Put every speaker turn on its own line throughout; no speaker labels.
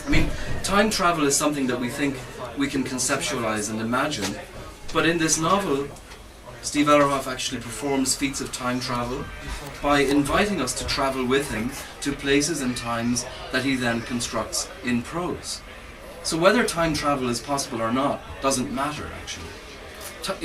I mean, time travel is something that we think we can conceptualize and imagine, but in this novel, Steve Ellerhoff actually performs feats of time travel by inviting us to travel with him to places and times that he then constructs in prose. So whether time travel is possible or not doesn't matter, actually.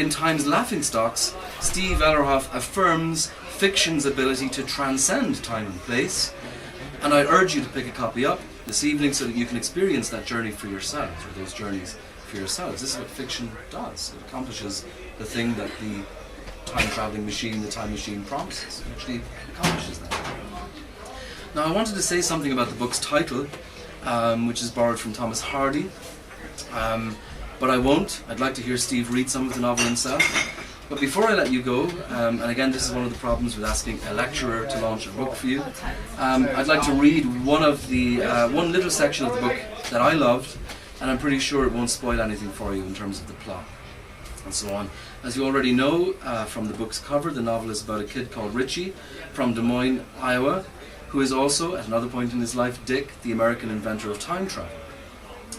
In Time's Laughingstocks, Steve Ellerhoff affirms fiction's ability to transcend time and place, and I urge you to pick a copy up this evening so that you can experience that journey for yourselves, or those journeys for yourselves. This is what fiction does. It accomplishes the thing that the time-traveling machine, the time machine, promises. It actually accomplishes that. Now I wanted to say something about the book's title, which is borrowed from Thomas Hardy, but I won't. I'd like to hear Steve read some of the novel himself. But before I let you go, and again this is one of the problems with asking a lecturer to launch a book for you, I'd like to read one little section of the book that I loved, and I'm pretty sure it won't spoil anything for you in terms of the plot and so on. As you already know from the book's cover, the novel is about a kid called Richie from Des Moines, Iowa, who is also, at another point in his life, Dick, the American inventor of time travel.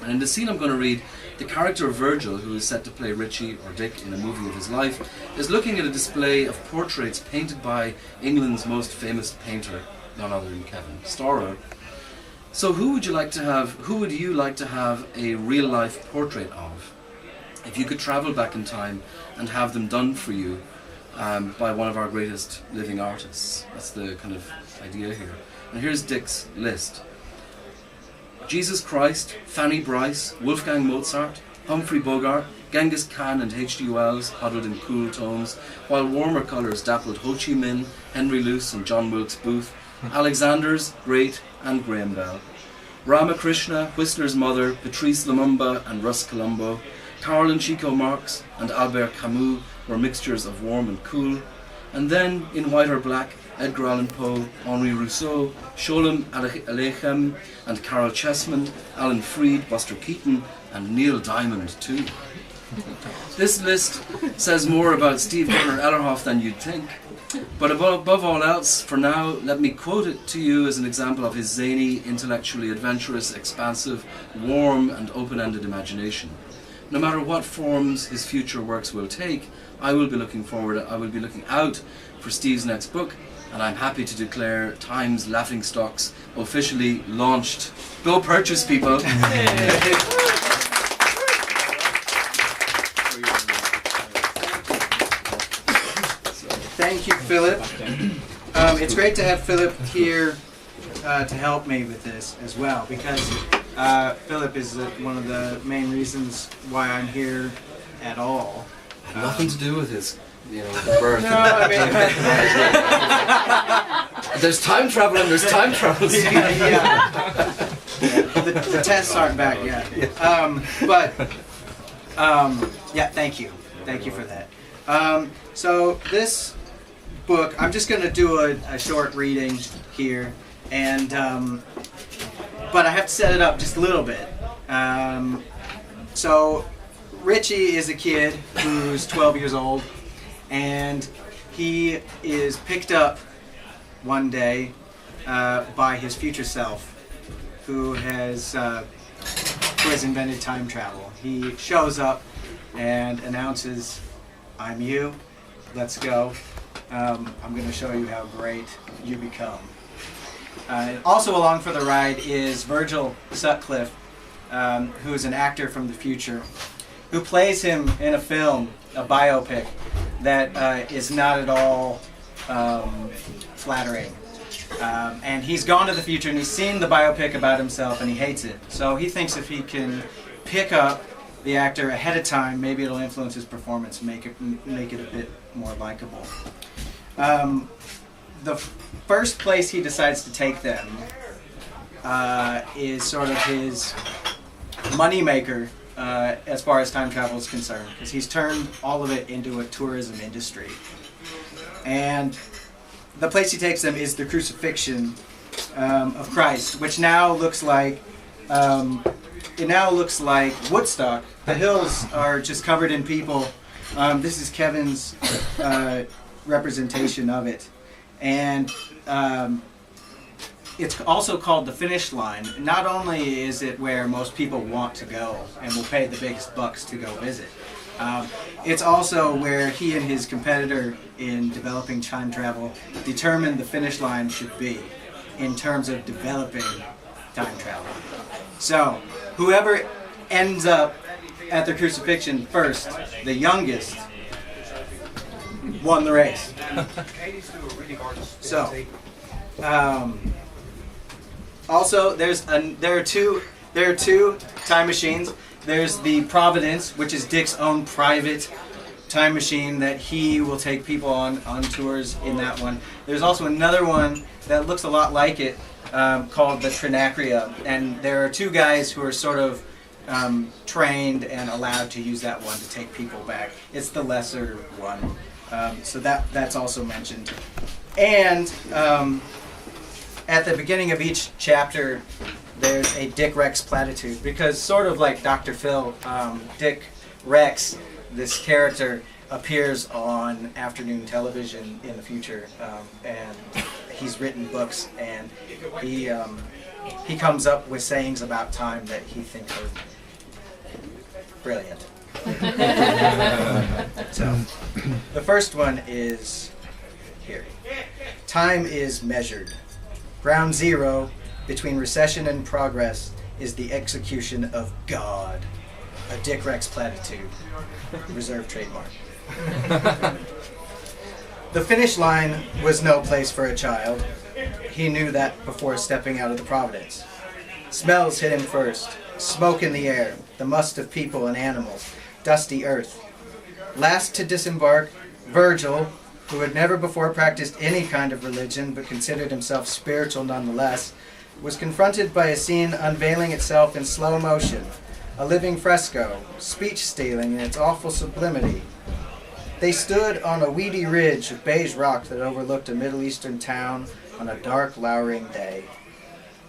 And in the scene I'm going to read, the character of Virgil, who is set to play Richie, or Dick, in a movie of his life, is looking at a display of portraits painted by England's most famous painter, none other than Kevin Storrar. So who would you like to have a real-life portrait of? If you could travel back in time and have them done for you by one of our greatest living artists. That's the kind of idea here. And here's Dick's list. Jesus Christ, Fanny Bryce, Wolfgang Mozart, Humphrey Bogart, Genghis Khan and H.G. Wells huddled in cool tones, while warmer colours dappled Ho Chi Minh, Henry Luce and John Wilkes Booth, Alexander's, Great and Graham Bell, Ramakrishna, Whistler's mother, Patrice Lumumba and Russ Colombo, Karl and Chico Marx and Albert Camus were mixtures of warm and cool, and then, in white or black, Edgar Allan Poe, Henri Rousseau, Sholem Aleichem and Carol Chessman, Alan Freed, Buster Keaton and Neil Diamond too. This list says more about Steve Gronert Ellerhoff than you'd think, but above all else, for now, let me quote it to you as an example of his zany, intellectually adventurous, expansive, warm and open-ended imagination. No matter what forms his future works will take, I will be looking out for Steve's next book, and I'm happy to declare Time's Laughingstocks officially launched. Go purchase, people!
Thank you, Philip. It's great to have Philip here to help me with this as well, because Philip is one of the main reasons why I'm here at all.
Nothing to do with his, birth.
No, I
mean, there's time travel and there's time travel.
Yeah. The tests aren't back yet. Yeah, thank you for that. So this book, I'm just going to do a short reading here, and but I have to set it up just a little bit. So Richie is a kid who's 12 years old, and he is picked up one day by his future self, who has invented time travel. He shows up and announces, "I'm you, let's go. I'm going to show you how great you become." Also along for the ride is Virgil Sutcliffe, who is an actor from the future, who plays him in a film, a biopic, that is not at all flattering. And he's gone to the future and he's seen the biopic about himself and he hates it. So he thinks if he can pick up the actor ahead of time, maybe it'll influence his performance, make it a bit more likable. The first place he decides to take them is sort of his moneymaker as far as time travel is concerned, because he's turned all of it into a tourism industry. And the place he takes them is the crucifixion of Christ, which now looks like Woodstock. The hills are just covered in people This is Kevin's representation of it. And it's also called the finish line. Not only is it where most people want to go and will pay the biggest bucks to go visit, it's also where he and his competitor in developing time travel determined the finish line should be in terms of developing time travel. So whoever ends up at the crucifixion first, the youngest, won the race. So, also there are two time machines. There's the Providence, which is Dick's own private time machine that he will take people on tours in that one. There's also another one that looks a lot like it called the Trinity, and there are two guys who are sort of trained and allowed to use that one to take people back. It's the lesser one, so that's also mentioned. And at the beginning of each chapter, there's a Dick Rex platitude, because sort of like Dr. Phil, Dick Rex, this character, appears on afternoon television in the future, and he's written books, and he comes up with sayings about time that he thinks are brilliant. So, the first one is here. Time is measured. Ground zero between recession and progress is the execution of God. A Dick Rex platitude. Reserved trademark. The finish line was no place for a child. He knew that before stepping out of the Providence. Smells hit him first. Smoke in the air, the must of people and animals, dusty earth. Last to disembark, Virgil, who had never before practiced any kind of religion but considered himself spiritual nonetheless, was confronted by a scene unveiling itself in slow motion, a living fresco, speech-stealing in its awful sublimity. They stood on a weedy ridge of beige rock that overlooked a Middle Eastern town on a dark, lowering day.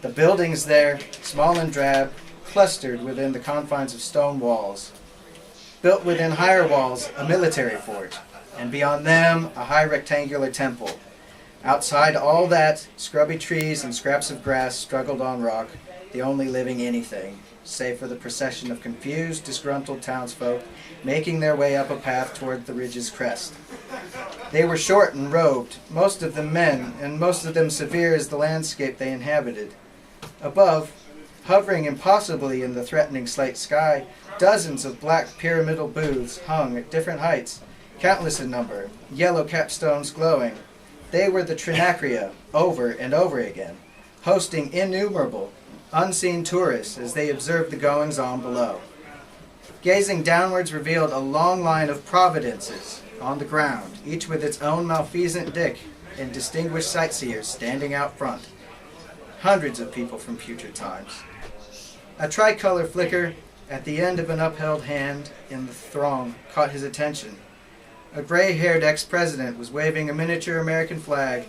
The buildings there, small and drab, clustered within the confines of stone walls. Built within higher walls, a military fort, and beyond them, a high rectangular temple. Outside all that, scrubby trees and scraps of grass struggled on rock, the only living anything, save for the procession of confused, disgruntled townsfolk making their way up a path toward the ridge's crest. They were short and robed, most of them men, and most of them severe as the landscape they inhabited. Above, hovering impossibly in the threatening slate sky, dozens of black pyramidal booths hung at different heights, countless in number, yellow capstones glowing. They were the Trinacria, over and over again, hosting innumerable, unseen tourists as they observed the goings-on below. Gazing downwards revealed a long line of providences on the ground, each with its own malfeasant Dick and distinguished sightseers standing out front. Hundreds of people from future times. A tricolor flicker at the end of an upheld hand in the throng caught his attention. A gray-haired ex-president was waving a miniature American flag,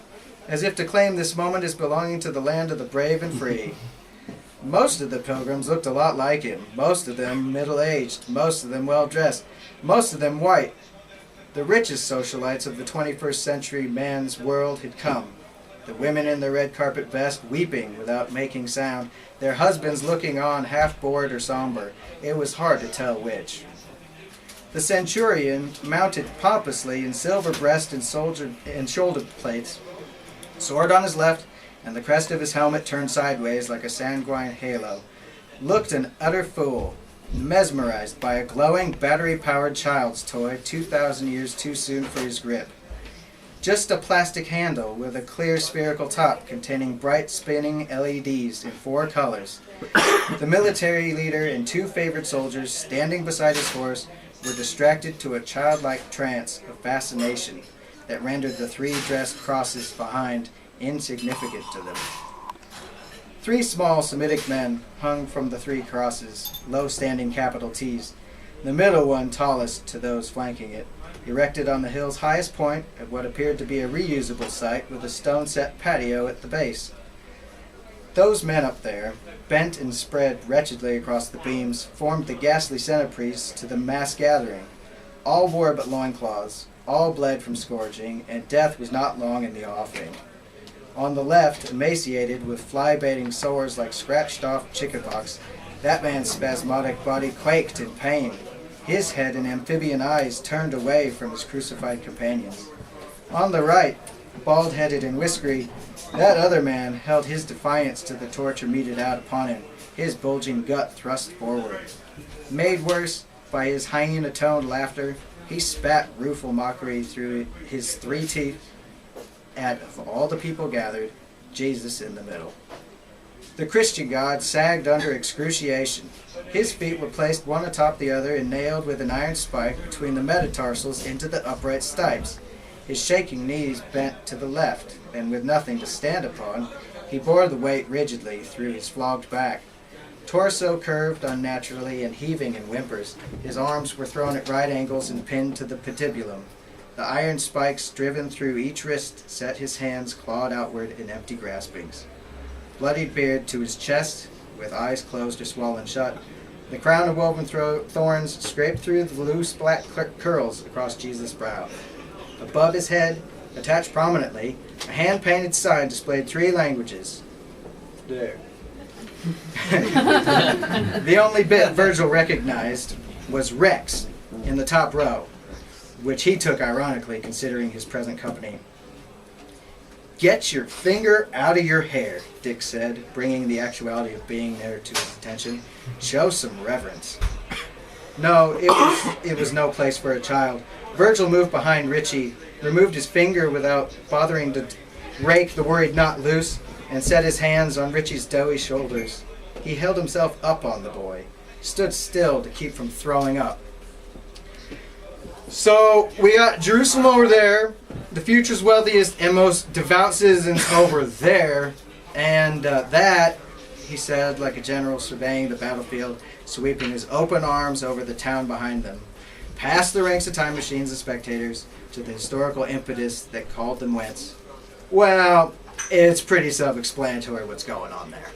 as if to claim this moment as belonging to the land of the brave and free. Most of the pilgrims looked a lot like him, most of them middle-aged, most of them well-dressed, most of them white. The richest socialites of the 21st century man's world had come. The women in their red carpet vest weeping without making sound, their husbands looking on half bored or somber. It was hard to tell which. The centurion, mounted pompously in silver breast and shoulder plates, sword on his left, and the crest of his helmet turned sideways like a sanguine halo, looked an utter fool, mesmerized by a glowing, battery-powered child's toy 2,000 years too soon for his grip. Just a plastic handle with a clear spherical top containing bright spinning LEDs in 4 colors. The military leader and 2 favored soldiers standing beside his horse were distracted to a childlike trance of fascination that rendered the 3 dressed crosses behind insignificant to them. 3 small Semitic men hung from the 3 crosses, low-standing capital T's, the middle one tallest to those flanking it, erected on the hill's highest point at what appeared to be a reusable site with a stone-set patio at the base. Those men up there, bent and spread wretchedly across the beams, formed the ghastly centerpiece to the mass gathering, All wore but loincloths, all bled from scourging, and death was not long in the offing. On the left, emaciated, with fly-baiting sores like scratched-off chickenpox, that man's spasmodic body quaked in pain, his head and amphibian eyes turned away from his crucified companions. On the right, bald-headed and whiskery, that other man held his defiance to the torture meted out upon him, his bulging gut thrust forward. Made worse by his hyena-toned laughter, he spat rueful mockery through his 3 teeth at, of all the people gathered, Jesus in the middle. The Christian God sagged under excruciation. His feet were placed one atop the other and nailed with an iron spike between the metatarsals into the upright stipes. His shaking knees bent to the left, and with nothing to stand upon, he bore the weight rigidly through his flogged back. Torso curved unnaturally and heaving in whimpers, his arms were thrown at right angles and pinned to the patibulum. The iron spikes driven through each wrist set his hands clawed outward in empty graspings. Bloodied beard to his chest, with eyes closed or swollen shut, the crown of woven thorns scraped through the loose black curls across Jesus' brow. Above his head, attached prominently, a hand-painted sign displayed 3 languages. There. The only bit Virgil recognized was Rex in the top row, which he took ironically considering his present company. "Get your finger out of your hair," Dick said, bringing the actuality of being there to his attention. "Show some reverence." No, it was no place for a child. Virgil moved behind Richie, removed his finger without bothering to rake the worried knot loose, and set his hands on Richie's doughy shoulders. He held himself up on the boy, stood still to keep from throwing up. "So, we got Jerusalem over there, the future's wealthiest and most devout citizens over there, and that," he said, like a general surveying the battlefield, sweeping his open arms over the town behind them, past the ranks of time machines and spectators, to the historical impetus that called them whence. Well, it's pretty self-explanatory what's going on there.